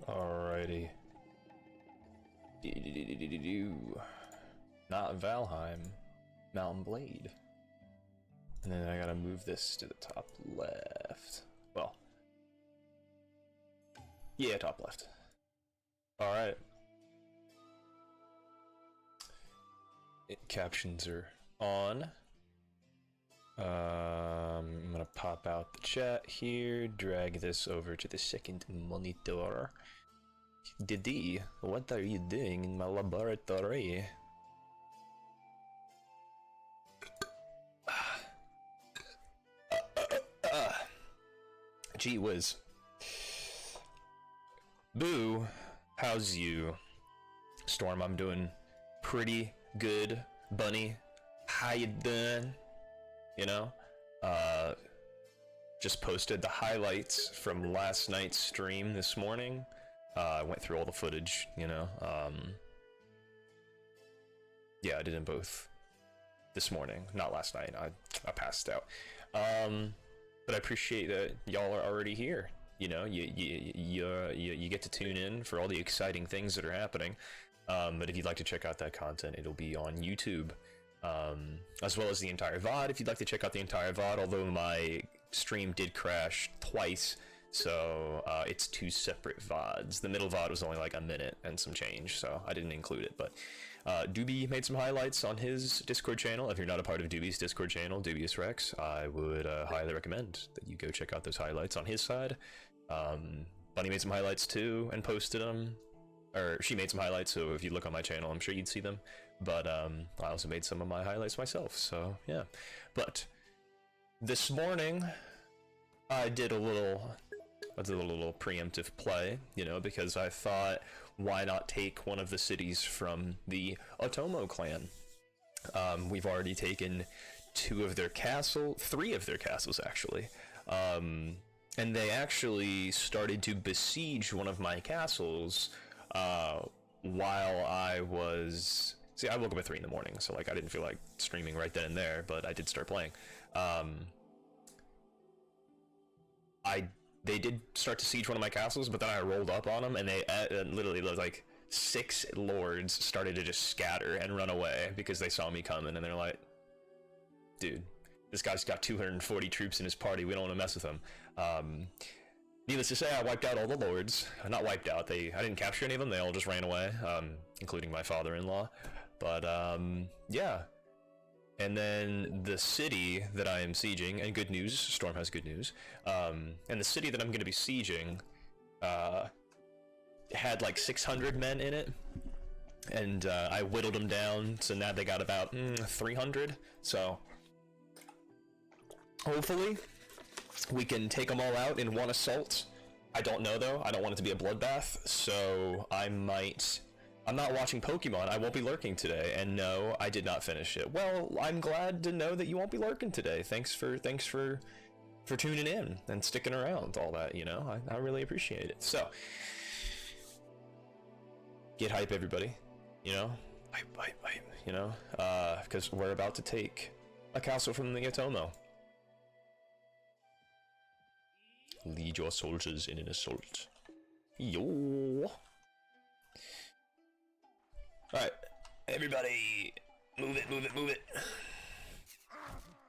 Alrighty. Not Valheim. Mountain Blade. And then I gotta move this to the top left. Well. Yeah, top left. Alright. Captions are on. I'm gonna pop out the chat here, drag this over to the second monitor. Didi, what are you doing in my laboratory? Gee whiz. Boo, how's you? Storm, I'm doing pretty good, bunny. How you doing? You know? Just posted the highlights from last night's stream this morning. I went through all the footage, you know. Yeah, I did them both this morning, not last night. I passed out. But I appreciate that y'all are already here. You know, you get to tune in for all the exciting things that are happening. But if you'd like to check out that content, it'll be on YouTube, as well as the entire VOD. If you'd like to check out the entire VOD, although my stream did crash twice, so it's two separate VODs. The middle VOD was only like a minute and some change, so I didn't include it. But Doobie made some highlights on his Discord channel. If you're not a part of Doobie's Discord channel, Dubious Rex, I would highly recommend that you go check out those highlights on his side. Bunny made some highlights too and posted them. Or she made some highlights, so if you look on my channel, I'm sure you'd see them. But I also made some of my highlights myself, so yeah. But this morning, I did a little preemptive play, you know, because I thought, why not take one of the cities from the Notomo clan? We've already taken three of their castles actually. And they actually started to besiege one of my castles while I was... See, I woke up at 3 in the morning, so like I didn't feel like streaming right then and there, but I did start playing. They did start to siege one of my castles, but then I rolled up on them, and they literally like 6 lords started to just scatter and run away because they saw me coming, and they're like, dude, this guy's got 240 troops in his party, we don't want to mess with him. Needless to say, I wiped out all the lords. Not wiped out, I didn't capture any of them, they all just ran away, including my father-in-law. But, yeah. And then the city that I am sieging, and good news, Storm has good news, and the city that I'm going to be sieging, had like 600 men in it, and I whittled them down, so now they got about 300, so hopefully we can take them all out in one assault. I don't know though, I don't want it to be a bloodbath, so I'm not watching Pokemon, I won't be lurking today, and no, I did not finish it. Well, I'm glad to know that you won't be lurking today. Thanks for tuning in and sticking around, all that, you know, I really appreciate it. So, get hype, everybody, you know, hype, you know, because we're about to take a castle from the Notomo. Lead your soldiers in an assault. Yo! Alright, everybody, move it, move it, move it.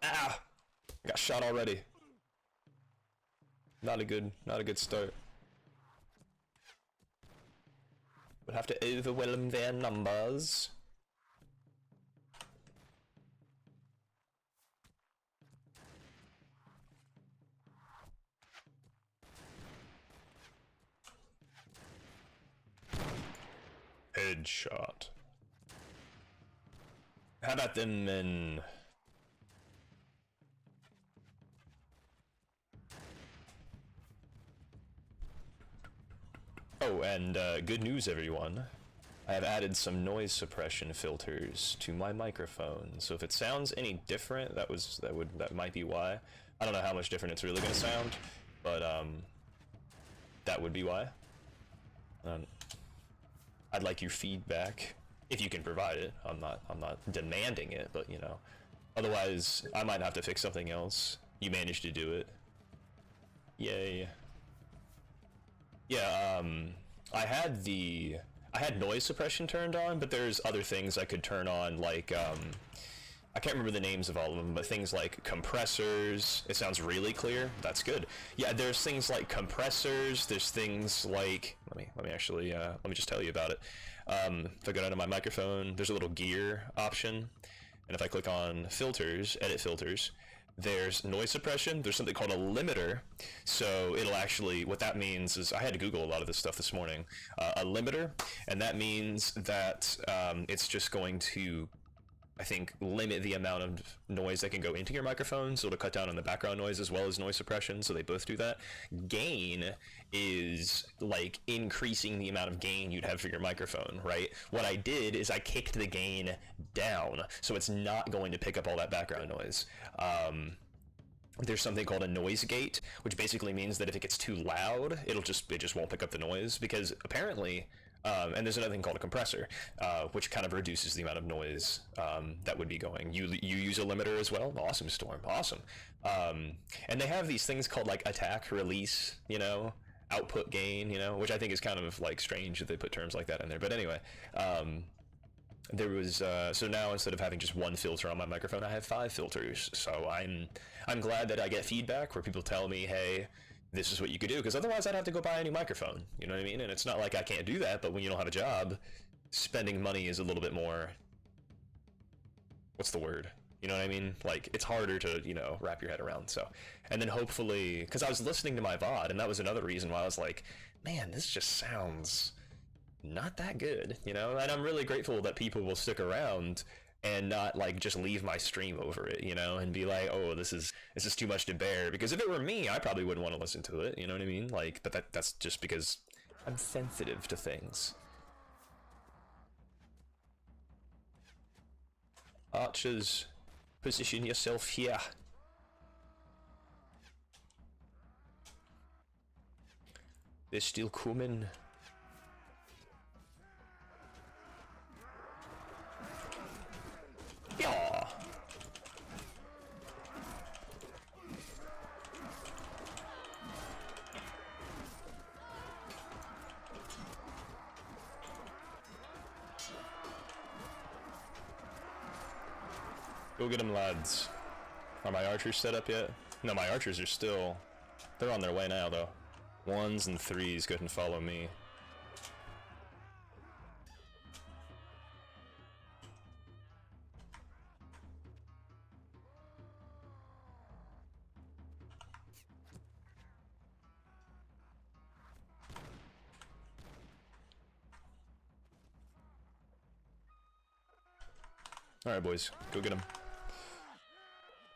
Ah! I got shot already. Not a good start. We'll have to overwhelm their numbers. Headshot. How about them men? Oh, and good news, everyone. I have added some noise suppression filters to my microphone, so if it sounds any different, that might be why. I don't know how much different it's really gonna sound, but that would be why. I'd like your feedback if you can provide it. I'm not demanding it, but you know, otherwise I might have to fix something else. You managed to do it. Yay. Yeah, I had noise suppression turned on, but there's other things I could turn on, like I can't remember the names of all of them, but things like compressors. It sounds really clear. That's good. Yeah, there's things like compressors. There's things like let me actually let me just tell you about it. If I go down to my microphone, there's a little gear option, and if I click on filters, edit filters, there's noise suppression. There's something called a limiter. So it'll actually, what that means is, I had to Google a lot of this stuff this morning. A limiter, and that means that it's just going to, I think, limit the amount of noise that can go into your microphone, so it'll cut down on the background noise as well as noise suppression, so they both do that. Gain is like increasing the amount of gain you'd have for your microphone, right? What I did is I kicked the gain down, so it's not going to pick up all that background noise. There's something called a noise gate, which basically means that if it gets too loud, it just won't pick up the noise, because apparently, and there's another thing called a compressor, which kind of reduces the amount of noise that would be going. You use a limiter as well? Awesome, Storm. Awesome. And they have these things called like attack, release, you know, output gain, you know, which I think is kind of like strange that they put terms like that in there. But anyway, there was so now instead of having just one filter on my microphone, I have 5 filters. So I'm glad that I get feedback where people tell me, hey, this is what you could do, because otherwise I'd have to go buy a new microphone, you know what I mean? And it's not like I can't do that, but when you don't have a job, spending money is a little bit more, what's the word, you know what I mean? Like, it's harder to, you know, wrap your head around. So, and then hopefully, because I was listening to my VOD, and that was another reason why I was like, man, this just sounds not that good, you know? And I'm really grateful that people will stick around and not like just leave my stream over it, you know, and be like, oh, this is too much to bear. Because if it were me, I probably wouldn't want to listen to it, you know what I mean? Like, but that's just because I'm sensitive to things. Archers, position yourself here. They're still coming. Yeah. Go get them, lads. Are my archers set up yet? No, my archers are still... They're on their way now, though. 1s and 3s, go ahead and follow me. Alright, boys. Go get them.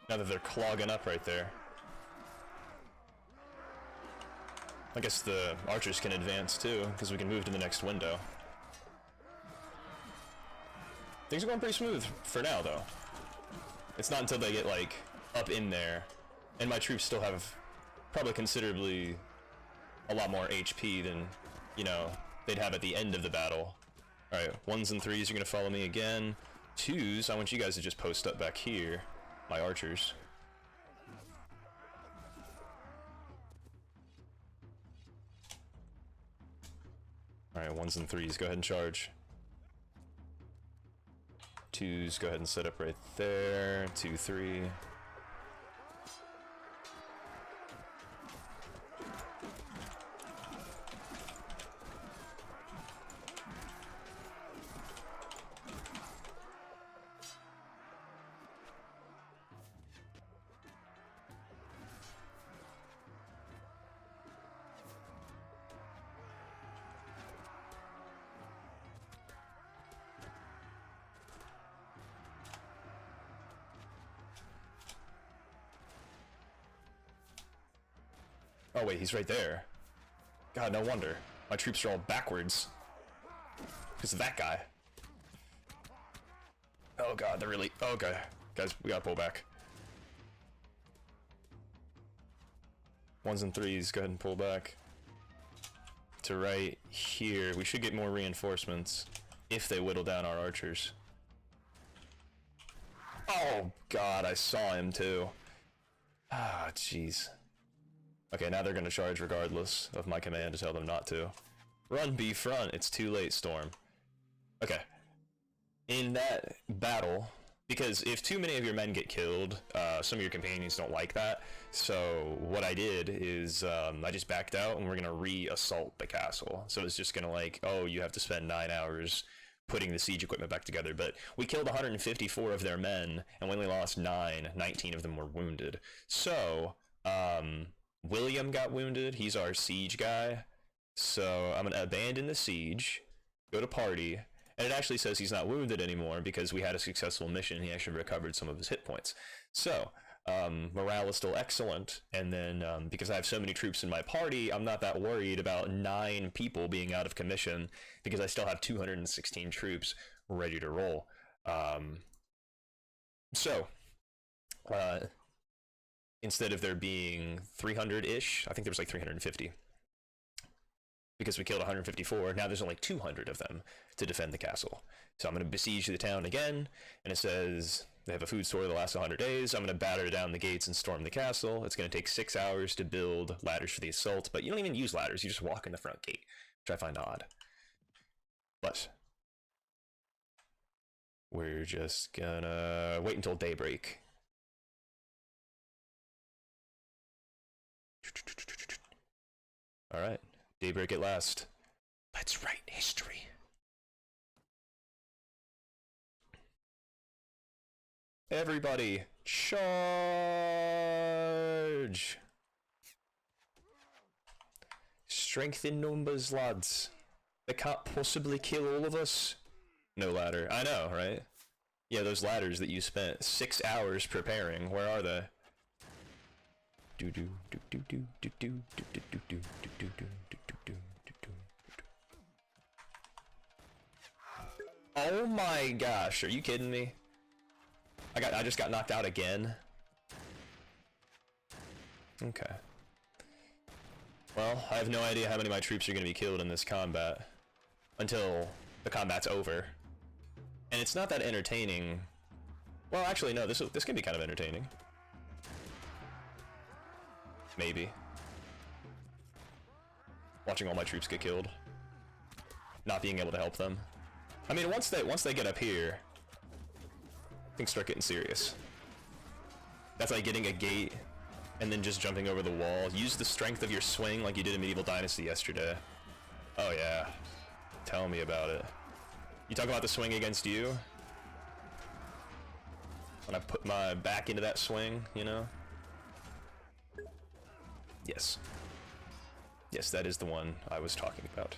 Now that they're clogging up right there. I guess the archers can advance too, because we can move to the next window. Things are going pretty smooth for now, though. It's not until they get, like, up in there. And my troops still have probably considerably a lot more HP than, you know, they'd have at the end of the battle. Alright, 1s and 3s are going to follow me again. 2s, I want you guys to just post up back here. My archers. Alright, 1s and 3s, go ahead and charge. 2s, go ahead and set up right there. 2, 3. Oh wait, he's right there. God, no wonder. My troops are all backwards. Because of that guy. Oh god, they're really... Okay. Guys, we gotta pull back. 1s and 3s, go ahead and pull back. To right here. We should get more reinforcements. If they whittle down our archers. Oh god, I saw him too. Ah, jeez. Okay, now they're gonna charge regardless of my command to tell them not to. Run, B, front. It's too late, Storm. Okay. In that battle, because if too many of your men get killed, some of your companions don't like that. So what I did is I just backed out, and we're gonna re-assault the castle. So it's just gonna like, oh, you have to spend 9 hours putting the siege equipment back together. But we killed 154 of their men, and we only lost 9. 19 of them were wounded. So William got wounded. He's our siege guy. So I'm gonna abandon the siege, go to party. And it actually says he's not wounded anymore because we had a successful mission. He actually recovered some of his hit points. So, morale is still excellent. And then, because I have so many troops in my party, I'm not that worried about 9 people being out of commission because I still have 216 troops ready to roll. Instead of there being 300-ish, I think there was like 350. Because we killed 154, now there's only 200 of them to defend the castle. So I'm going to besiege the town again, and it says they have a food store that lasts 100 days. I'm going to batter down the gates and storm the castle. It's going to take 6 hours to build ladders for the assault, but you don't even use ladders, you just walk in the front gate, which I find odd. But we're just gonna wait until daybreak. Alright. Daybreak at last. Let's write history. Everybody, charge! Strength in numbers, lads. They can't possibly kill all of us. No ladder. I know, right? Yeah, those ladders that you spent 6 hours preparing, where are they? Do do do do do do do do do do do do do. Oh my gosh, are you kidding me? I just got knocked out again. Okay. Well, I have no idea how many of my troops are going to be killed in this combat until the combat's over. And it's not that entertaining. Well, actually no, this can be kind of entertaining. Maybe. Watching all my troops get killed. Not being able to help them. I mean, once they get up here, things start getting serious. That's like getting a gate and then just jumping over the wall. Use the strength of your swing like you did in Medieval Dynasty yesterday. Oh yeah. Tell me about it. You talk about the swing against you? When I put my back into that swing, you know? Yes. Yes, that is the one I was talking about.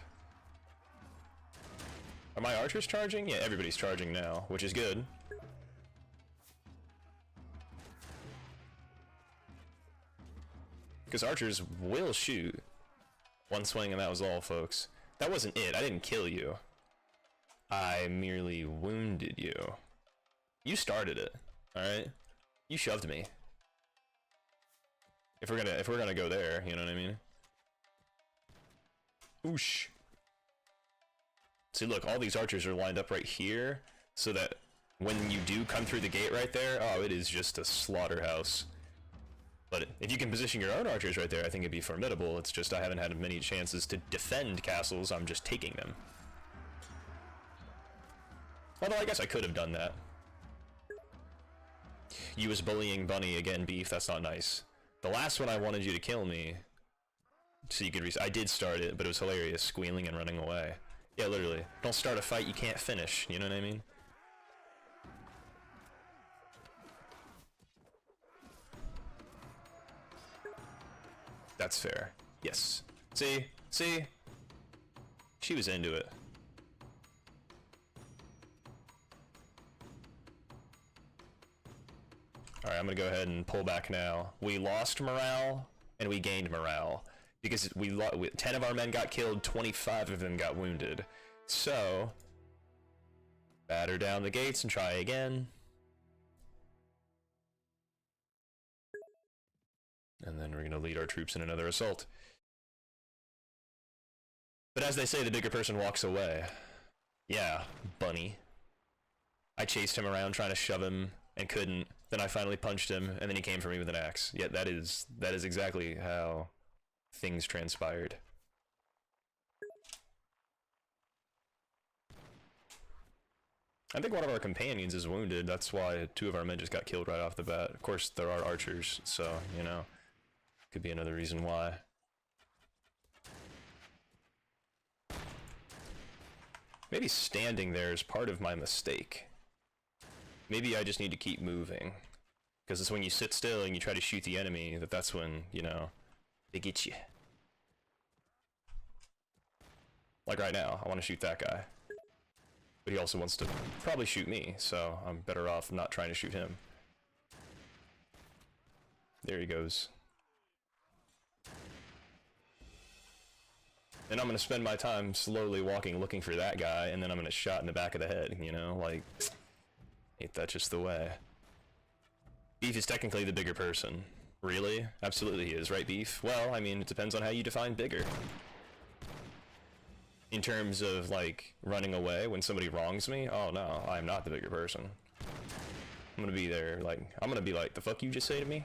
Are my archers charging? Yeah, everybody's charging now, which is good. Because archers will shoot. One swing and that was all, folks. That wasn't it. I didn't kill you. I merely wounded you. You started it, alright? You shoved me. If we're gonna go there, you know what I mean? Oosh. See, look, all these archers are lined up right here, so that when you do come through the gate right there, oh, it is just a slaughterhouse. But if you can position your own archers right there, I think it'd be formidable. It's just I haven't had many chances to defend castles, I'm just taking them. Although I guess I could have done that. You was bullying Bunny again, Beef, that's not nice. The last one I wanted you to kill me, so you could I did start it, but it was hilarious, squealing and running away. Yeah, literally. Don't start a fight you can't finish, you know what I mean? That's fair. Yes. See? See? She was into it. Alright, I'm gonna go ahead and pull back now. We lost morale, and we gained morale. Because 10 of our men got killed, 25 of them got wounded. So, batter down the gates and try again. And then we're gonna lead our troops in another assault. But as they say, the bigger person walks away. Yeah, Bunny. I chased him around trying to shove him and couldn't. Then I finally punched him, and then he came for me with an axe. Yeah, that is exactly how things transpired. I think one of our companions is wounded. That's why 2 of our men just got killed right off the bat. Of course, there are archers, so, you know, could be another reason why. Maybe standing there is part of my mistake. Maybe I just need to keep moving. Because it's when you sit still and you try to shoot the enemy that's when, you know, they get you. Like right now, I want to shoot that guy. But he also wants to probably shoot me, so I'm better off not trying to shoot him. There he goes. And I'm gonna spend my time slowly walking looking for that guy, and then I'm gonna shot in the back of the head, you know? Like, ain't that just the way? Beef is technically the bigger person. Really? Absolutely he is, right, Beef? Well, I mean, it depends on how you define bigger. In terms of, like, running away when somebody wrongs me, oh no, I'm not the bigger person. I'm gonna be there, like, I'm gonna be like, the fuck you just say to me?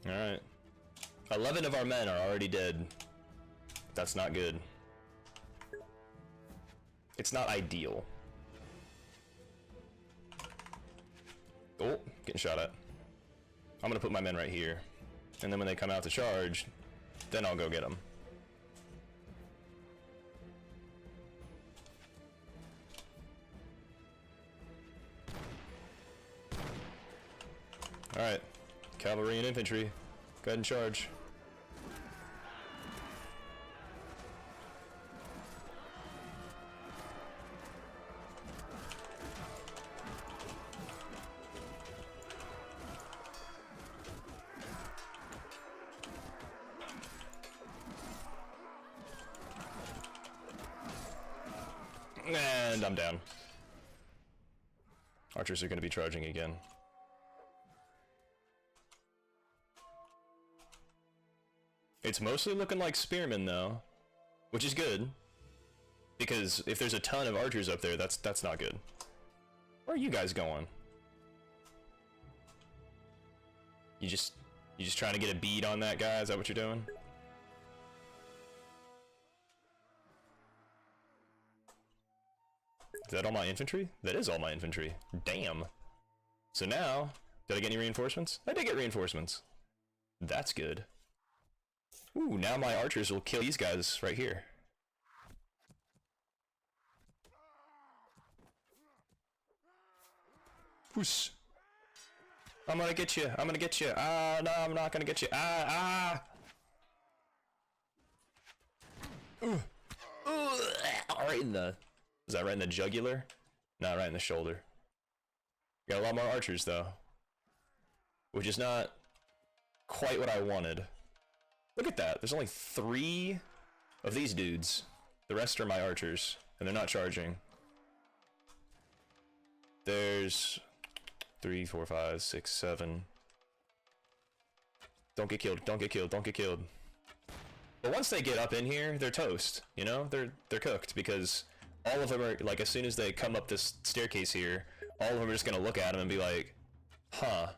Alright. 11 of our men are already dead. That's not good. It's not ideal. Oh, getting shot at. I'm gonna put my men right here. And then when they come out to charge, then I'll go get them. Alright. Cavalry and infantry. Go ahead and charge. And I'm down. Archers are going to be charging again. It's mostly looking like spearmen though, which is good. Because if there's a ton of archers up there, that's not good. Where are you guys going? You just trying to get a bead on that guy? Is that what you're doing? Is that all my infantry? That is all my infantry. Damn. So now, did I get any reinforcements? I did get reinforcements. That's good. Ooh, now my archers will kill these guys right here. Whoos. I'm gonna get you. I'm gonna get you. Ah, no, I'm not gonna get you. Ah, ah. Ooh. Ooh. Right in the... Is that right in the jugular? No, right in the shoulder. Got a lot more archers, though. Which is not quite what I wanted. Look at that. There's only 3 of these dudes. The rest are my archers, and they're not charging. There's 3, 4, 5, 6, 7. Don't get killed. Don't get killed. Don't get killed. But once they get up in here, they're toast. You know, they're cooked because all of them are like, as soon as they come up this staircase here, all of them are just gonna look at them and be like, "Huh."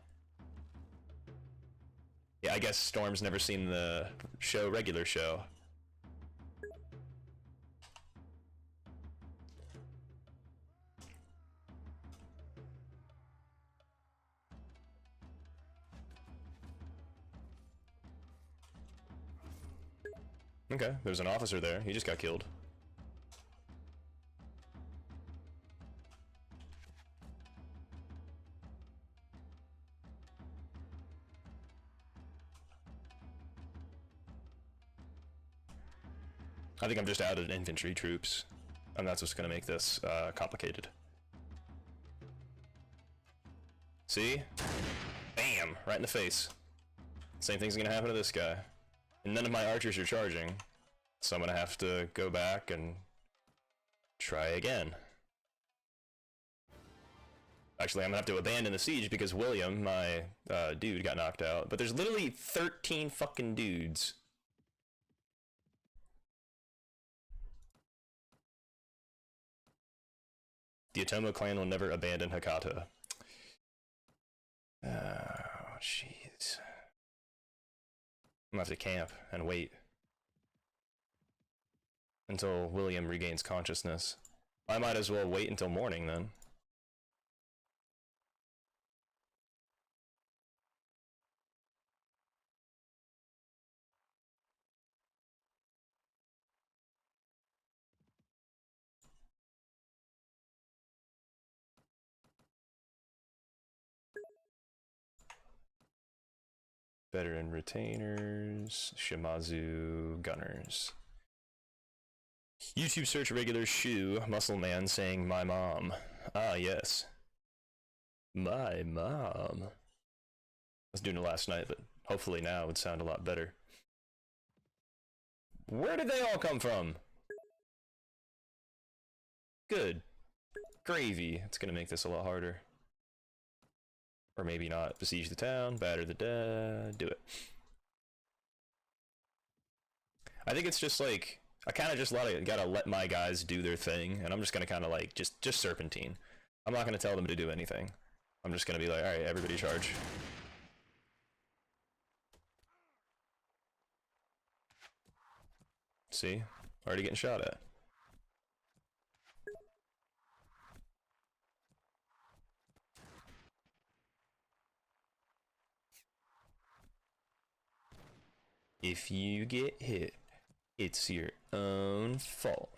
Yeah, I guess Storm's never seen the show, regular show. Okay, there's an officer there. He just got killed. I think I'm just out of infantry troops, and that's what's going to make this complicated. See? Bam! Right in the face. Same thing's going to happen to this guy. And none of my archers are charging, so I'm going to have to go back and try again. Actually, I'm going to have to abandon the siege because William, my dude, got knocked out. But there's literally 13 fucking dudes. The Otomo clan will never abandon Hakata. Oh, jeez. I'm gonna have to camp and wait until William regains consciousness. I might as well wait until morning then. Veteran retainers, Shimazu gunners. YouTube search regular shoe, muscle man saying my mom. Ah, yes. My mom. I was doing it last night, but hopefully now it would sound a lot better. Where did they all come from? Good. Gravy. It's gonna make this a lot harder. Or maybe not. Besiege the town, batter the dead, do it. I think it's just like, I kind of just gotta let my guys do their thing, and I'm just gonna kind of like, just serpentine. I'm not gonna tell them to do anything. I'm just gonna be like, alright, everybody charge. See? Already getting shot at. If you get hit, it's your own fault.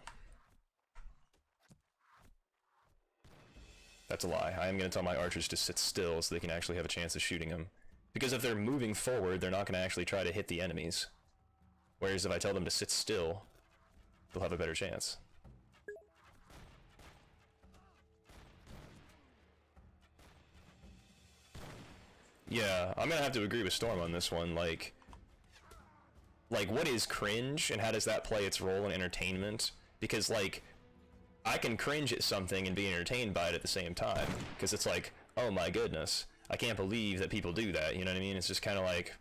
That's a lie. I am going to tell my archers to sit still so they can actually have a chance of shooting them. Because if they're moving forward, they're not going to actually try to hit the enemies. Whereas if I tell them to sit still, they'll have a better chance. Yeah, I'm going to have to agree with Storm on this one. Like, what is cringe, and how does that play its role in entertainment? Because, like, I can cringe at something and be entertained by it at the same time. Because it's like, oh my goodness, I can't believe that people do that, you know what I mean? It's just kind of like,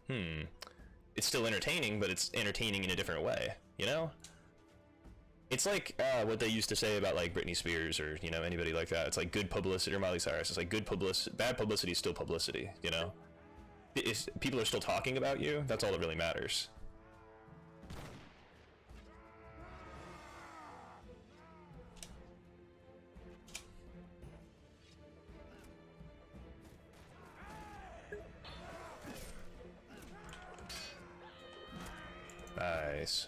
it's still entertaining, but it's entertaining in a different way, you know? It's like what they used to say about, like, Britney Spears or, you know, anybody like that. It's like good publicity, or Miley Cyrus. It's like bad publicity is still publicity, you know? If people are still talking about you, that's all that really matters. Nice.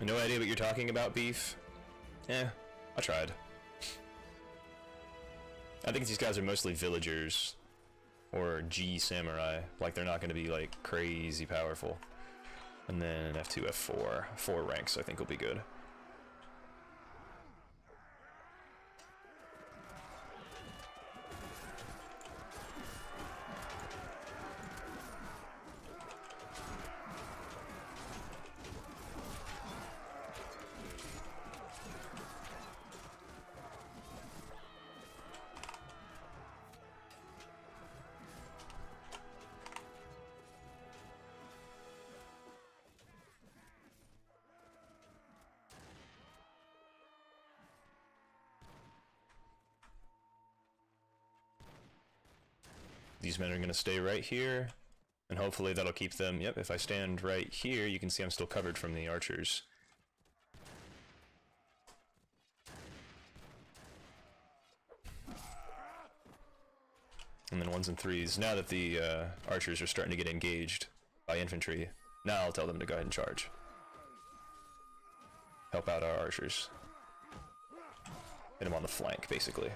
No idea what you're talking about, Beef? Eh, I tried. I think these guys are mostly villagers or G samurai. Like, they're not going to be, like, crazy powerful. And then F2, F4. 4 ranks, I think, will be good. These men are going to stay right here, and hopefully that'll keep them... Yep, if I stand right here, you can see I'm still covered from the archers. And then 1s and 3s. Now that the archers are starting to get engaged by infantry, now I'll tell them to go ahead and charge. Help out our archers. Hit them on the flank, basically.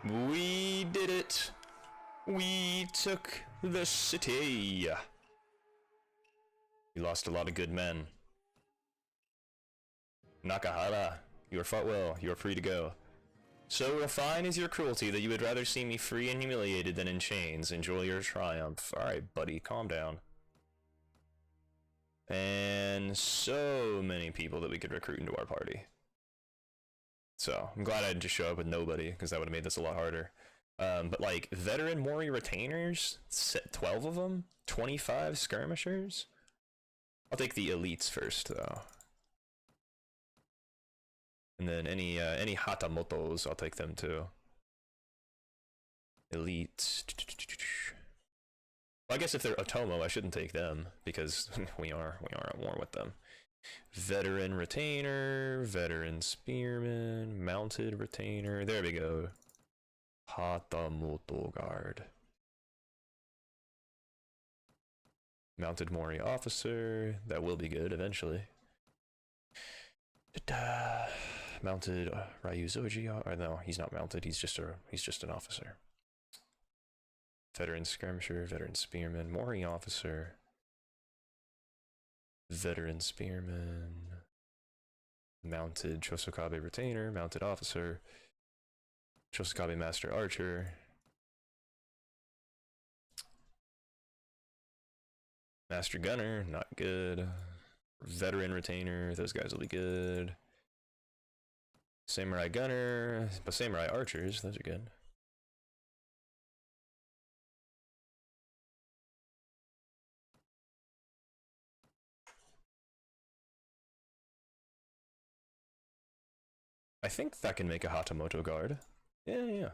We did it! We took the city! We lost a lot of good men. Nakahara, you are fought well. You are free to go. So refined is your cruelty that you would rather see me free and humiliated than in chains. Enjoy your triumph. Alright, buddy, calm down. And so many people that we could recruit into our party. So, I'm glad I didn't just show up with nobody, because that would have made this a lot harder. But like, veteran Mori retainers, 12 of them? 25 skirmishers? I'll take the elites first, though. And then any hatamotos, I'll take them too. Elites. Well, I guess if they're Otomo, I shouldn't take them, because we are at war with them. Veteran retainer, veteran spearman, mounted retainer. There we go. Hatamoto guard. Mounted Mori officer. That will be good eventually. Mounted Ryuzoji. Or no, he's not mounted. He's just an officer. Veteran skirmisher, veteran spearman, Mori officer. Veteran spearman. Mounted Chosokabe retainer, mounted officer. Chosokabe master archer. Master gunner, not good. Veteran retainer, those guys will be good. Samurai gunner, but samurai archers, those are good. I think that can make a Hatamoto guard. Yeah.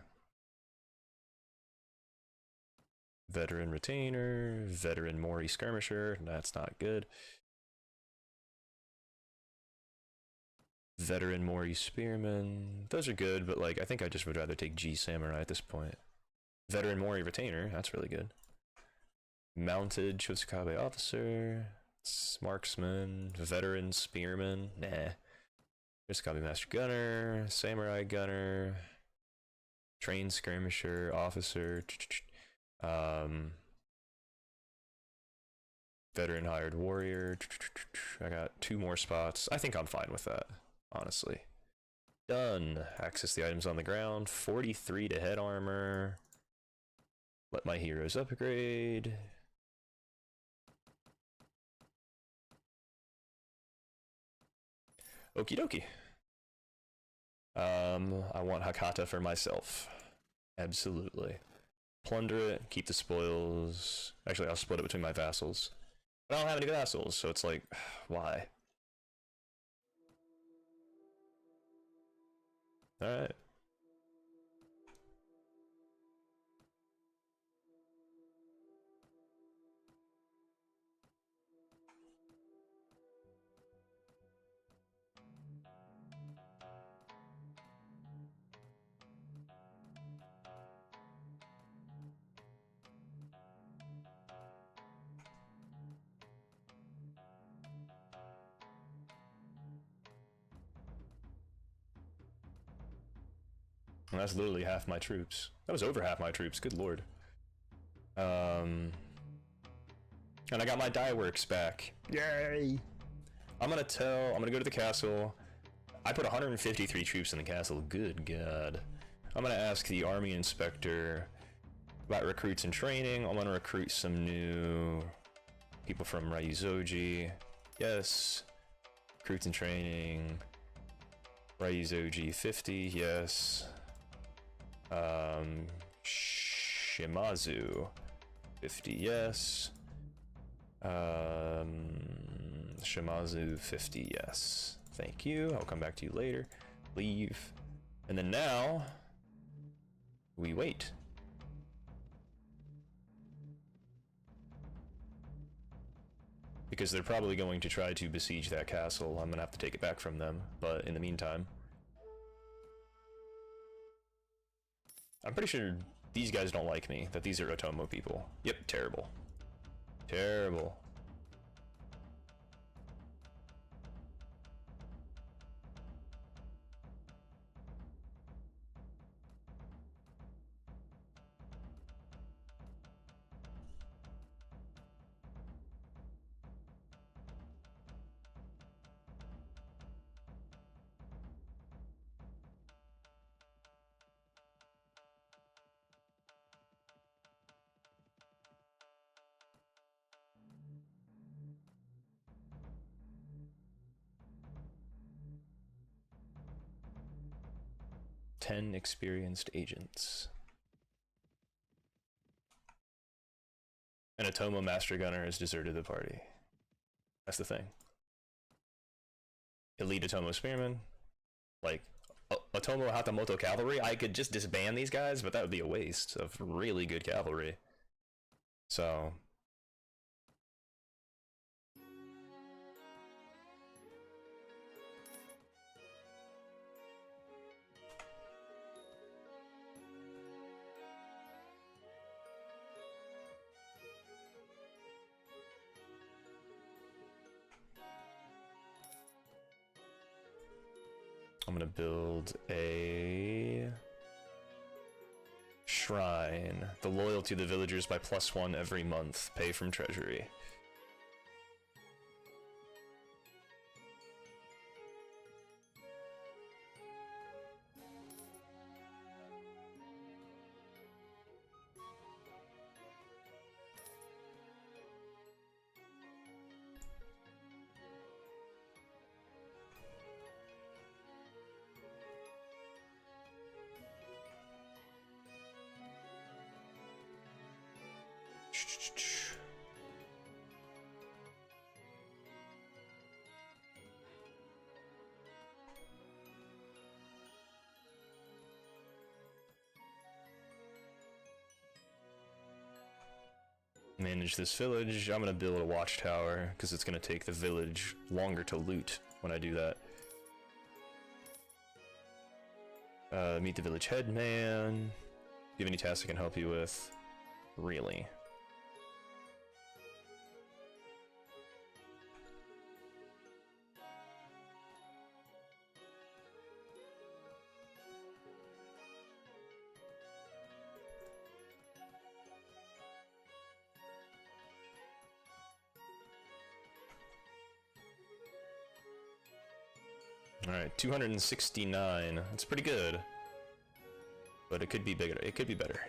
Veteran retainer, veteran Mori skirmisher, that's not good. Veteran Mori spearman, those are good, but like I think I just would rather take G samurai at this point. Veteran Mori retainer, that's really good. Mounted Chosokabe officer, marksman, veteran spearman, nah. Chosokabe master gunner, samurai gunner, trained skirmisher, officer, veteran hired warrior. I got 2 more spots. I think I'm fine with that, honestly. Done. Access the items on the ground. 43 to head armor. Let my heroes upgrade. Okie dokie. I want Hakata for myself. Absolutely. Plunder it, keep the spoils. Actually, I'll split it between my vassals. But I don't have any vassals, so it's like, why? Alright. And that's literally half my troops. That was over half my troops, good lord. And I got my dye works back. Yay! I'm gonna go to the castle. I put 153 troops in the castle, good god. I'm gonna ask the army inspector about recruits and training. I'm gonna recruit some new people from Ryuzoji. Yes. Recruits and training. Ryuzoji 50, yes. Shimazu 50, yes. Shimazu 50, yes. Thank you. I'll come back to you later. Leave. And then now we wait. Because they're probably going to try to besiege that castle. I'm gonna have to take it back from them, but in the meantime, I'm pretty sure these guys don't like me, that these are Otomo people. Yep, terrible. Terrible. 10 experienced agents. And a Tomo Master Gunner has deserted the party. That's the thing. Elite Atomo Spearman. Like, Atomo Hatamoto Cavalry. I could just disband these guys, but that would be a waste of really good cavalry. So... I'm gonna build a shrine. The loyalty of the villagers by +1 every month. Pay from treasury. Manage this village. I'm gonna build a watchtower because it's gonna take the village longer to loot when I do that. Meet the village headman. Do you have any tasks I can help you with? Really? Alright, 269. That's pretty good. But it could be bigger. It could be better.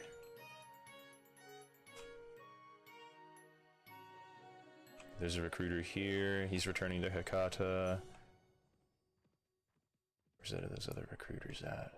There's a recruiter here. He's returning to Hakata. Where's that those other recruiters at?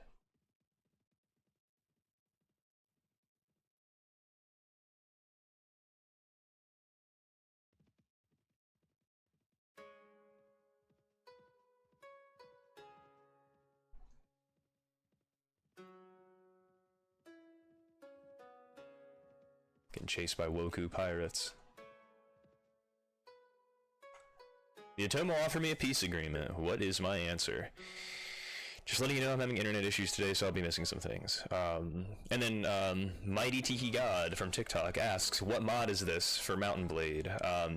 Getting chased by Woku pirates. The Atomo offered me a peace agreement. What is my answer? Just letting you know I'm having internet issues today, so I'll be missing some things. And then Mighty Tiki God from TikTok asks, what mod is this for Mountain Blade?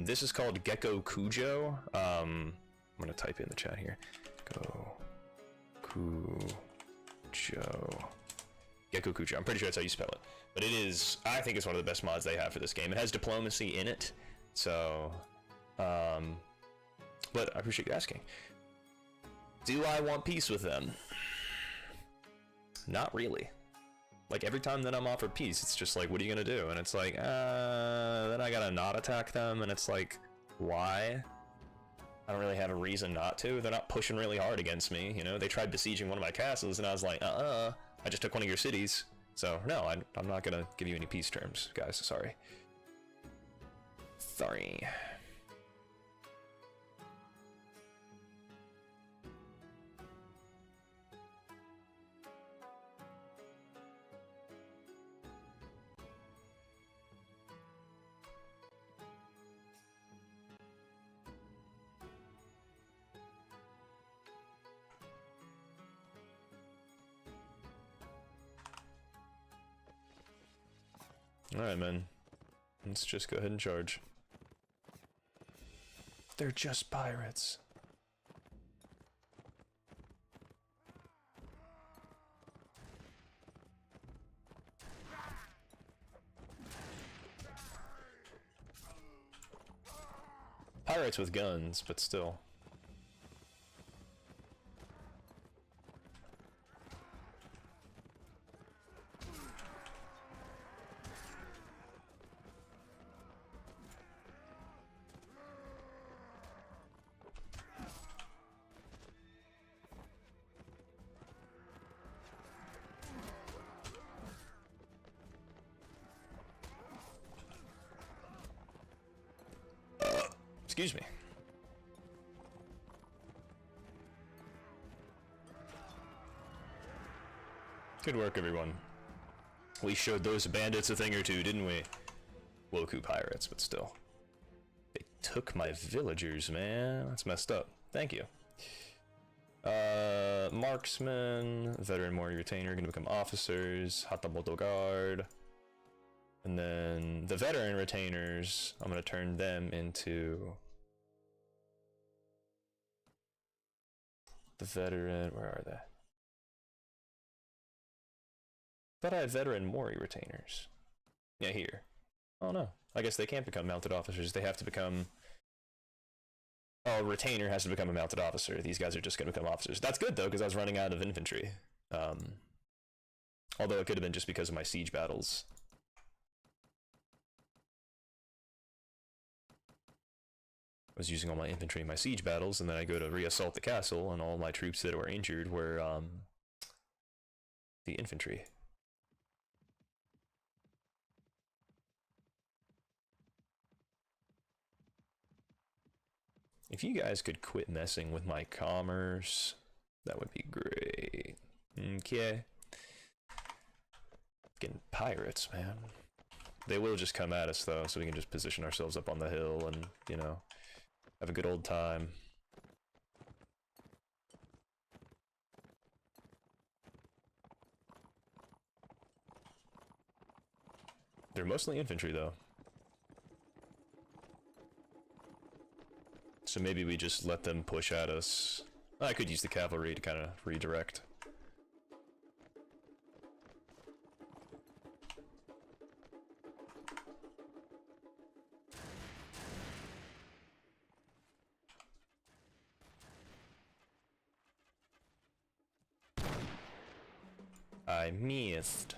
This is called Gecko Kujo. I'm gonna type in the chat here. Go Kujo. Gecko Kujo. I'm pretty sure that's how you spell it. But it is, I think it's one of the best mods they have for this game. It has diplomacy in it, so, but I appreciate you asking. Do I want peace with them? Not really. Like, every time that I'm offered peace, it's just like, what are you gonna do? And it's like, then I gotta not attack them, and it's like, why? I don't really have a reason not to. They're not pushing really hard against me, you know? They tried besieging one of my castles, and I was like, I just took one of your cities. So, no, I'm not gonna give you any peace terms, guys, sorry. Sorry. Alright, man. Let's just go ahead and charge. They're just pirates. Pirates with guns, but still. Excuse me. Good work, everyone. We showed those bandits a thing or two, didn't we? Woku pirates, but still. They took my villagers, man. That's messed up. Thank you. Marksman, veteran Mori retainer, gonna become officers. Hatamoto guard. And then the veteran retainers, I'm gonna turn them into the veteran. Where are they? Thought I had veteran Mori retainers. Yeah, here. Oh no. I guess they can't become mounted officers. They have to become. Oh, a retainer has to become a mounted officer. These guys are just gonna become officers. That's good though, because I was running out of infantry. Although it could have been just because of my siege battles. I was using all my infantry in my siege battles, and then I go to reassault the castle, and all my troops that were injured were the infantry. If you guys could quit messing with my commerce, that would be great. Okay. Getting pirates, man. They will just come at us, though, so we can just position ourselves up on the hill and, you know, have a good old time. They're mostly infantry, though. So maybe we just let them push at us. I could use the cavalry to kind of redirect. I missed.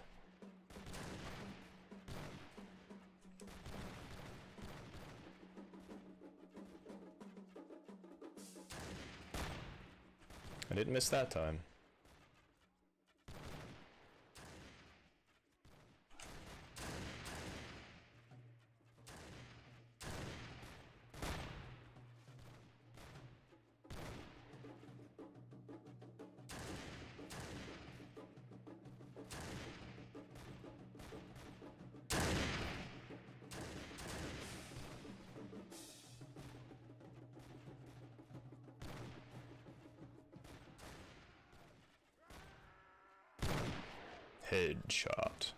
I didn't miss that time. Headshot.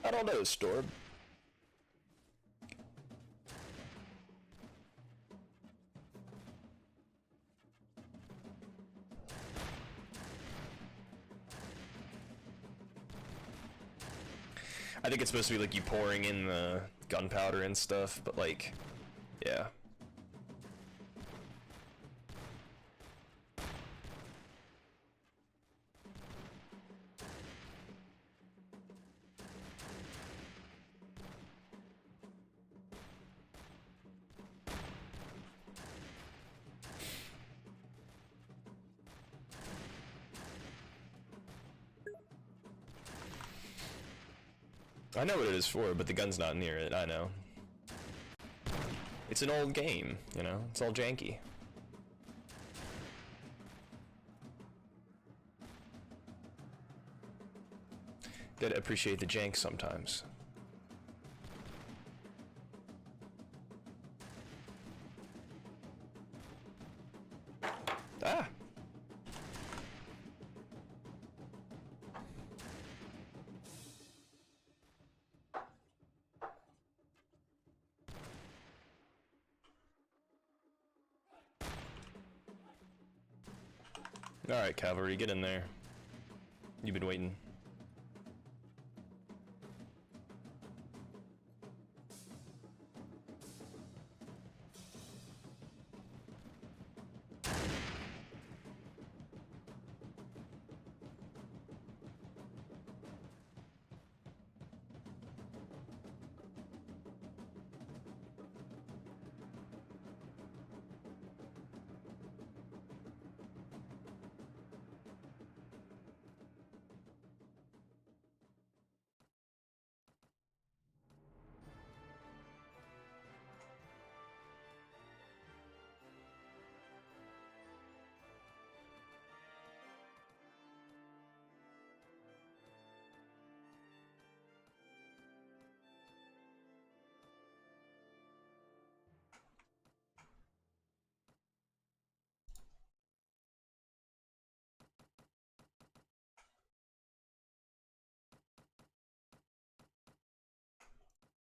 I don't know, Storm. I think it's supposed to be like you pouring in the gunpowder and stuff, but like, yeah. I know what it is for, but the gun's not near it, I know. It's an old game, you know? It's all janky. Gotta appreciate the jank sometimes. Ah! Alright, cavalry, get in there. You've been waiting.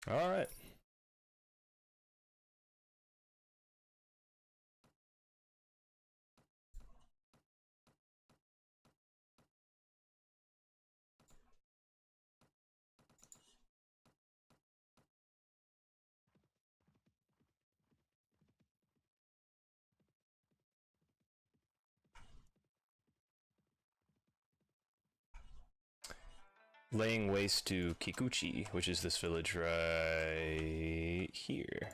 Alright. Laying waste to Kikuchi, which is this village right here.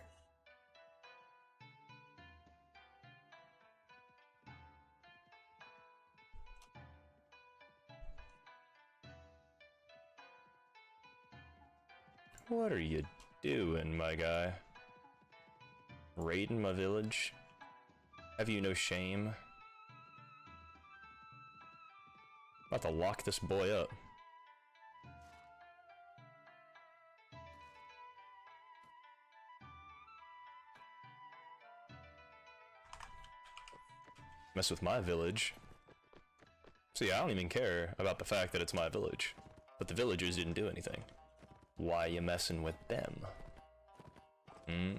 What are you doing, my guy? Raiding my village? Have you no shame? About to lock this boy up. Mess with my village. See, I don't even care about the fact that it's my village. But the villagers didn't do anything. Why you messing with them? Hmm?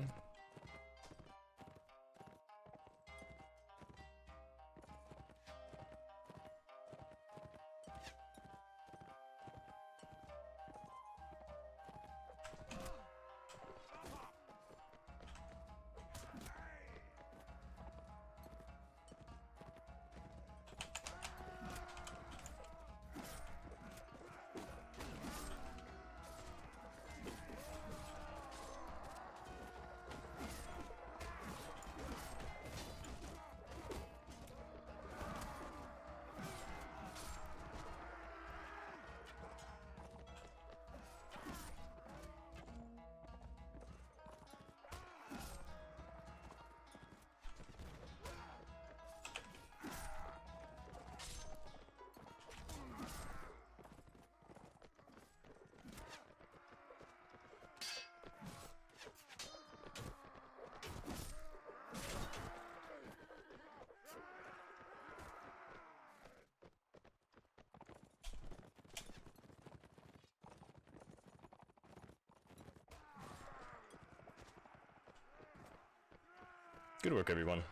Good work, everyone.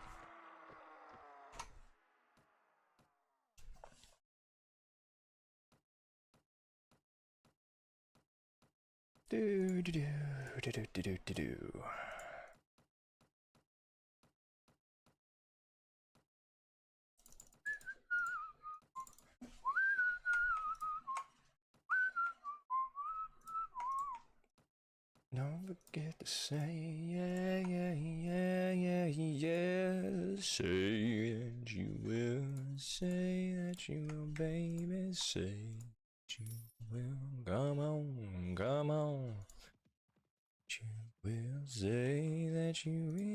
Do do do do do do do do. Don't forget to say yeah, yeah, yeah, yeah, yeah. Say that you will, say that you will, baby. Say that you will. Come on, come on. You will say that you will.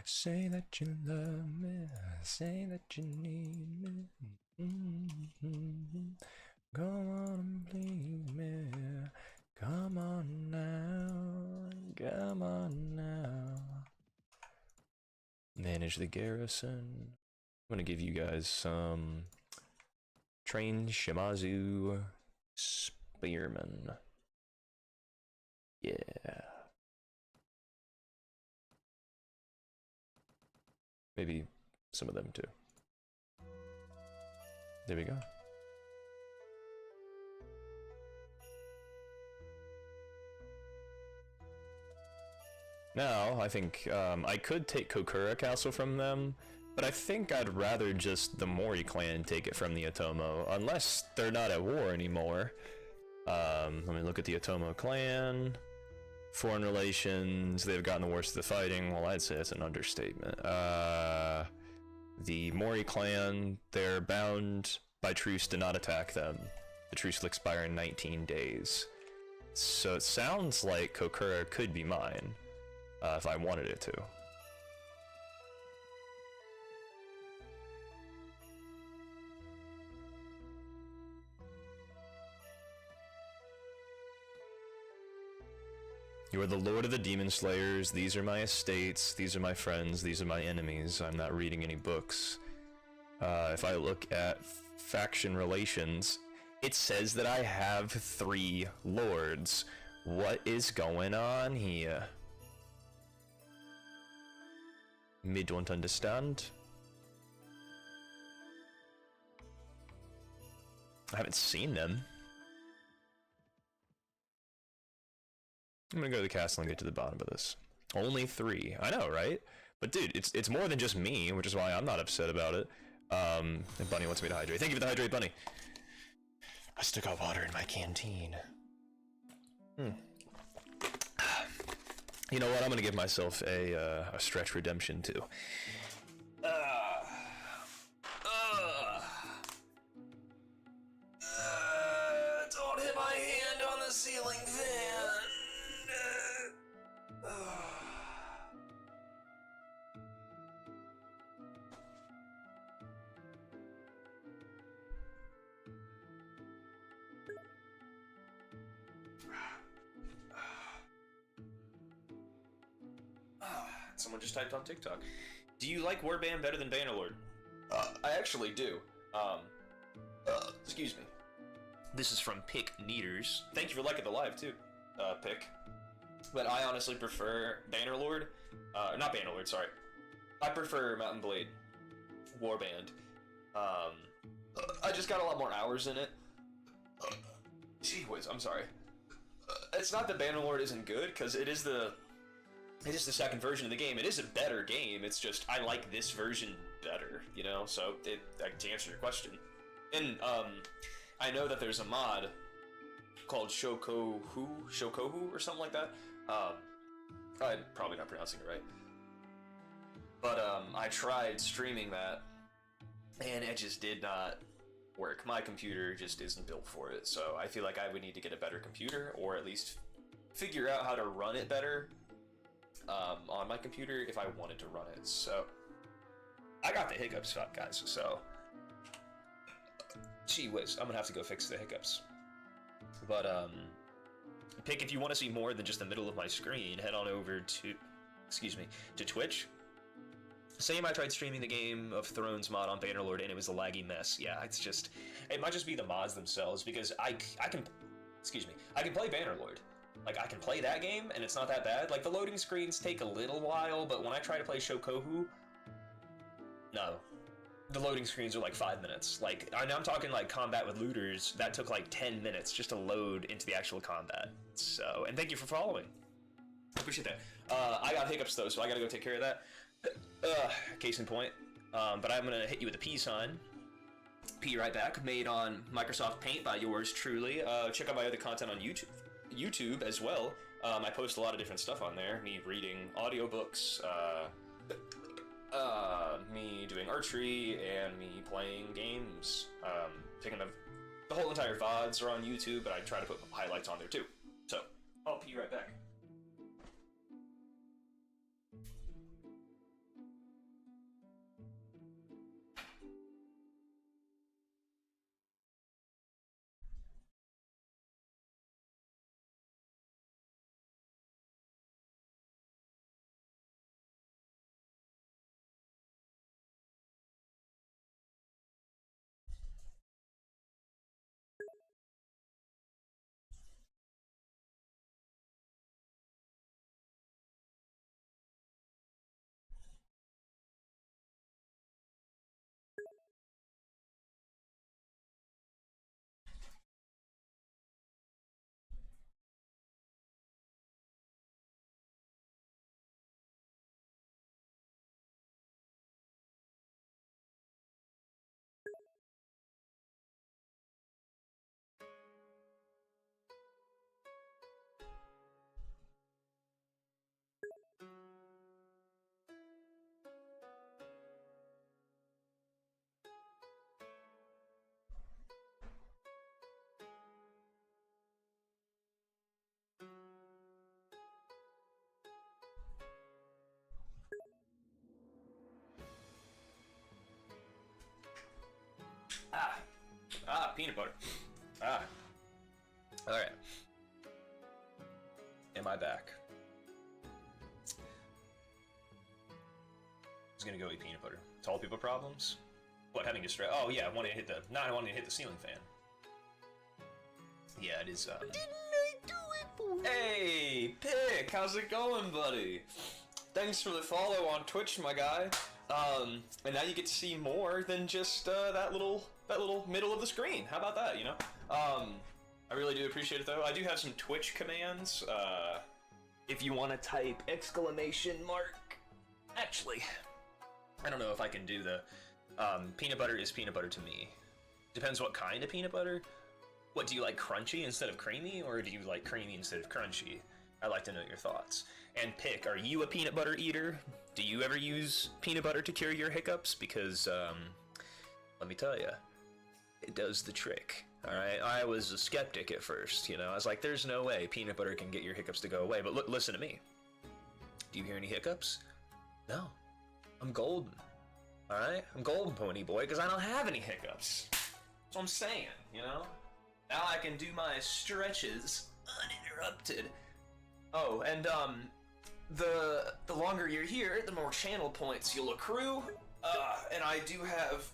Say that you love me. Say that you need me. Come on and please me. Come on now. Come on now. Manage the garrison. I'm gonna give you guys some trained Shimazu spearmen. Yeah. Maybe some of them too. There we go. Now, I think I could take Kokura Castle from them, but I think I'd rather just the Mori clan take it from the Otomo, unless they're not at war anymore. Let me look at the Otomo clan. Foreign relations, they've gotten the worst of the fighting. Well, I'd say it's an understatement. The Mori clan, they're bound by truce to not attack them. The truce will expire in 19 days. So it sounds like Kokura could be mine. If I wanted it to. You are the lord of the demon slayers. These are my estates. These are my friends. These are my enemies. I'm not reading any books. If I look at faction relations, It says that I have 3 lords. What is going on here? Me don't understand. I haven't seen them. I'm gonna go to the castle and get to the bottom of this. Only 3. I know, right? But dude, it's more than just me, which is why I'm not upset about it. And Bunny wants me to hydrate. Thank you for the hydrate, Bunny. I still got water in my canteen. You know what? I'm gonna give myself a stretch redemption too. Don't hit my hand on the ceiling fan. Someone just typed on TikTok. Do you like Warband better than Bannerlord? I actually do. Excuse me. This is from Pick Neaters. Thank you for liking the live too, Pick. But I honestly prefer Bannerlord. Not Bannerlord, sorry. I prefer Mountain Blade Warband. I just got a lot more hours in it. Gee whiz, I'm sorry. It's not that Bannerlord isn't good, because it is the second version of the game. It is a better game. It's just I like this version better, you know. So to answer your question, and I know that there's a mod called Shokohu or something like that. I'm probably not pronouncing it right, but I tried streaming that, and it just did not work. My computer just isn't built for it. So I feel like I would need to get a better computer, or at least figure out how to run it better. On my computer if I wanted to run it. So I got the hiccups, guys, so gee whiz, I'm gonna have to go fix the hiccups. But Pick, if you want to see more than just the middle of my screen, head on over to Twitch. Same, I tried streaming the Game of Thrones mod on Bannerlord and it was a laggy mess. Yeah, it might just be the mods themselves, because I can play Bannerlord. Like, I can play that game, and it's not that bad. Like, the loading screens take a little while, but when I try to play Shokohu, no. The loading screens are like 5 minutes. Like, I'm talking like combat with looters, that took like 10 minutes just to load into the actual combat. So, and thank you for following. I appreciate that. I got hiccups though, so I gotta go take care of that. Case in point. But I'm gonna hit you with a peace sign. P right back, made on Microsoft Paint by yours truly. Check out my other content on YouTube as well. I post a lot of different stuff on there. Me reading audiobooks, me doing archery, and me playing games. The whole entire VODs are on YouTube, but I try to put highlights on there too. So, I'll be right back. Peanut butter. Alright. Am I back? I was gonna go eat peanut butter. Tall people problems? What, having distress? Oh yeah, I wanted to hit the ceiling fan. Yeah, it is. Didn't I do it for you? Hey, Pick, how's it going, buddy? Thanks for the follow on Twitch, my guy. And now you get to see more than just that little middle of the screen. How about that? You know. I really do appreciate it though. I do have some Twitch commands. If you want to type exclamation mark. Actually, I don't know if I can do the peanut butter is peanut butter to me. Depends what kind of peanut butter. What, do you like crunchy instead of creamy, or do you like creamy instead of crunchy? I'd like to know your thoughts. And Pick, are you a peanut butter eater? Do you ever use peanut butter to cure your hiccups? Because, let me tell you, it does the trick. Alright, I was a skeptic at first, you know? I was like, there's no way peanut butter can get your hiccups to go away. But look, listen to me. Do you hear any hiccups? No. I'm golden. Alright? I'm golden, pony boy, because I don't have any hiccups. That's what I'm saying, you know? Now I can do my stretches uninterrupted. Oh, and the longer you're here, the more channel points you'll accrue. And I do have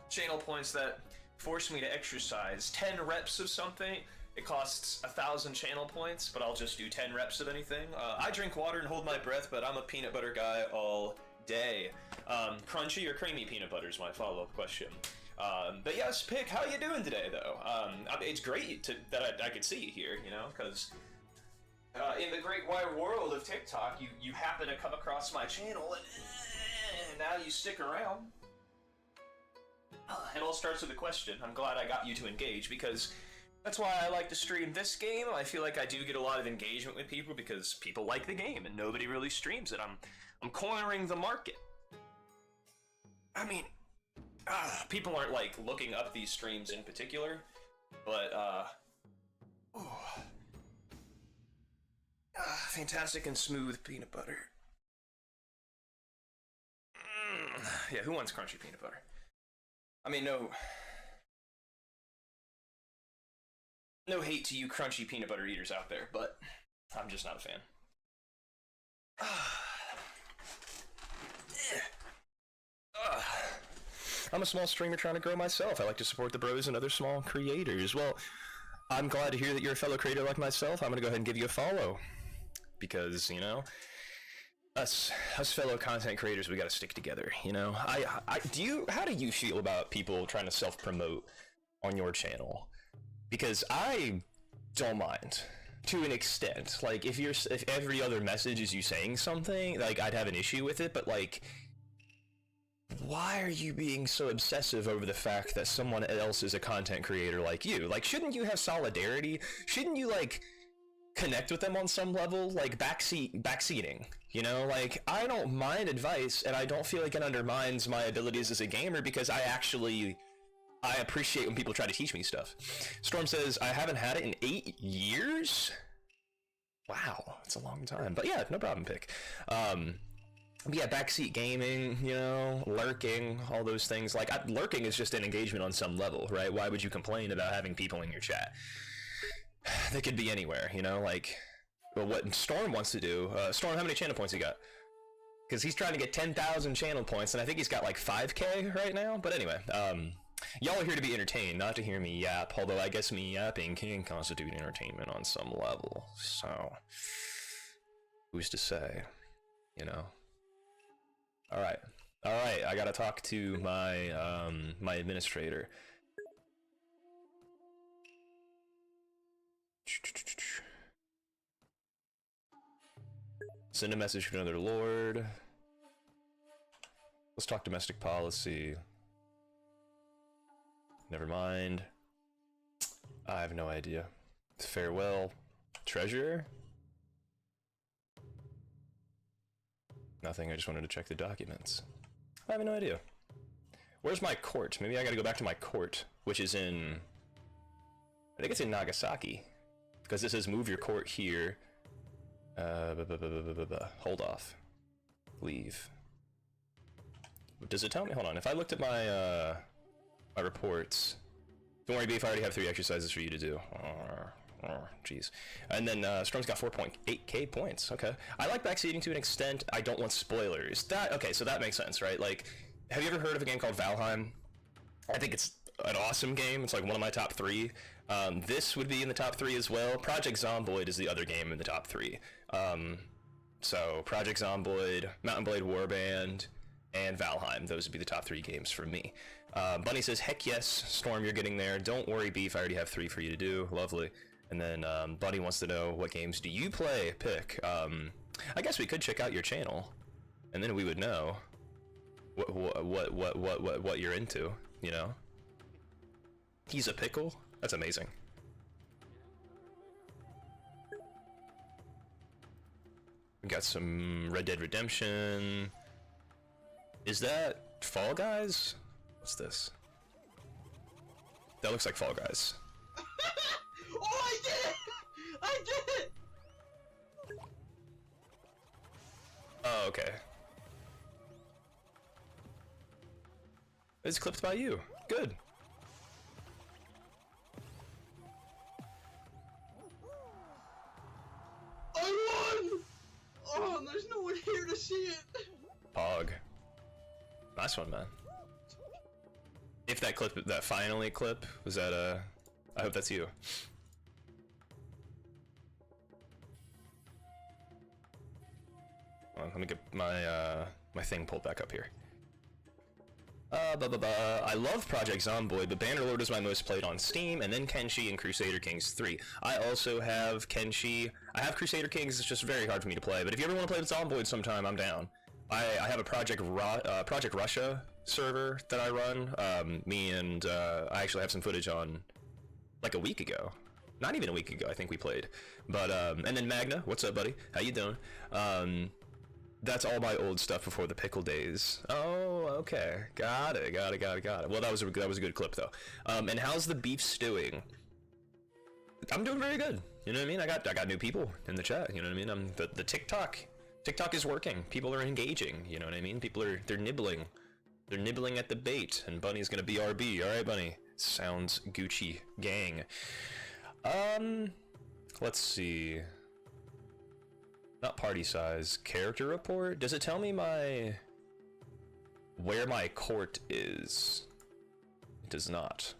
channel points that force me to exercise 10 reps of something. It costs 1,000 channel points, but I'll just do 10 reps of anything. I drink water and hold my breath, but I'm a peanut butter guy all day. Crunchy or creamy peanut butter is my follow-up question. But yes, Pick, how you doing today, though? It's great that I could see you here, you know, because in the great wide world of TikTok, you happen to come across my channel, and now you stick around. It all starts with a question. I'm glad I got you to engage, because that's why I like to stream this game. I feel like I do get a lot of engagement with people, because people like the game, and nobody really streams it. I'm cornering the market. I mean... people aren't, like, looking up these streams in particular, but, fantastic and smooth peanut butter. Yeah, who wants crunchy peanut butter? I mean, no hate to you crunchy peanut butter eaters out there, but I'm just not a fan. I'm a small streamer trying to grow myself. I like to support the bros and other small creators. Well, I'm glad to hear that you're a fellow creator like myself. I'm gonna go ahead and give you a follow. Because, you know, us fellow content creators, we gotta stick together, you know? How do you feel about people trying to self-promote on your channel? Because I don't mind. To an extent. Like, if every other message is you saying something, like, I'd have an issue with it, but, like... why are you being so obsessive over the fact that someone else is a content creator like you? Like, shouldn't you have solidarity? Shouldn't you, like, connect with them on some level? Like, backseating, you know? Like, I don't mind advice, and I don't feel like it undermines my abilities as a gamer, because I appreciate when people try to teach me stuff. Storm says, I haven't had it in 8 years? Wow, that's a long time. But yeah, no problem, Pick. Yeah, backseat gaming, you know, lurking, all those things. Like, lurking is just an engagement on some level, right? Why would you complain about having people in your chat? They could be anywhere, you know, like, well, what Storm wants to do. Storm, how many channel points you got? Because he's trying to get 10,000 channel points, and I think he's got like 5K right now. But anyway, y'all are here to be entertained, not to hear me yap, although I guess me yapping can constitute entertainment on some level. So, who's to say, you know? Alright, I gotta talk to my, my administrator. Send a message to another lord. Let's talk domestic policy. Never mind. I have no idea. Farewell. Treasurer? Nothing, I just wanted to check the documents. I have no idea. Where's my court? Maybe I gotta go back to my court, which is in... I think it's in Nagasaki. Because it says move your court here. Hold off. Leave. Does it tell me? Hold on, if I looked at my, my reports... Don't worry, Beef, I already have 3 exercises for you to do. Oh, jeez. And then Storm's got 4.8k points. Okay. I like backseating to an extent. I don't want spoilers. Okay, so that makes sense, right? Like, have you ever heard of a game called Valheim? I think it's an awesome game. It's like one of my top 3. This would be in the top 3 as well. Project Zomboid is the other game in the top 3. So Project Zomboid, Mountain Blade Warband, and Valheim. Those would be the top 3 games for me. Bunny says, heck yes, Storm, you're getting there. Don't worry, Beef, I already have 3 for you to do. Lovely. And then Bunny wants to know, what games do you play? Pick. I guess we could check out your channel, and then we would know what you're into, you know? He's a pickle? That's amazing. We got some Red Dead Redemption. Is that Fall Guys? What's this? That looks like Fall Guys. Oh, I did it! I did it! Oh, okay. It's clipped by you. Good. I won! Oh, there's no one here to see it. Pog. Nice one, man. If that clip, that finally clip, was that I hope that's you. Let me get my my thing pulled back up here. I love Project Zomboid, but Bannerlord is my most played on Steam, and then Kenshi and Crusader Kings 3. I also have Kenshi. I have Crusader Kings, it's just very hard for me to play, but if you ever want to play with Zomboid sometime, I'm down. I have a Project Russia server that I run. Me and I actually have some footage on like a week ago. Not even a week ago, I think we played. But, and then Magna, what's up, buddy? How you doing? That's all my old stuff before the pickle days. Oh, okay. Got it. Well, that was a good clip, though. And how's the beef stewing? I'm doing very good. You know what I mean? I got new people in the chat. You know what I mean? The TikTok is working. People are engaging. You know what I mean? They're nibbling. They're nibbling at the bait. And Bunny's gonna BRB. All right, Bunny. Sounds Gucci gang. Let's see. Not party size. Character report? Does it tell me where my court is? It does not.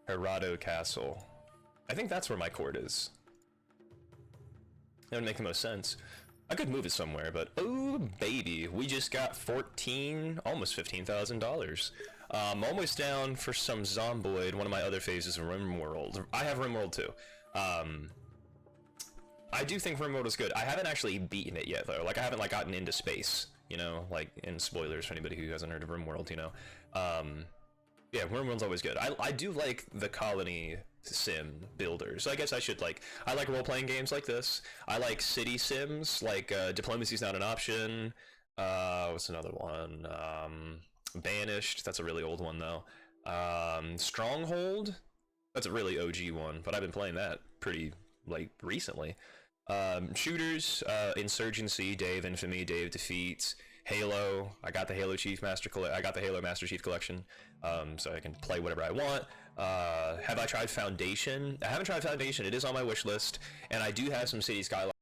Herado Castle. I think that's where my court is. That would make the most sense. I could move it somewhere, but oh baby, we just got almost $15,000. Almost down for some Zomboid, one of my other phases of RimWorld. I have RimWorld too. I do think RimWorld is good. I haven't actually beaten it yet though. Like I haven't gotten into space, you know, like in spoilers for anybody who hasn't heard of RimWorld, you know. Yeah, RimWorld's always good. I do like the colony sim builders. So I guess I should I like role-playing games like this. I like city sims, like Diplomacy's Not an Option. What's another one? Banished, that's a really old one though. Stronghold, that's a really OG one, but I've been playing that pretty recently. Shooters, Insurgency, Day of Infamy, Day of Defeat, Halo. I got the Halo Master Chief Collection, so I can play whatever I want. Have I tried Foundation? I haven't tried Foundation. It is on my wish list, and I do have some City Skylines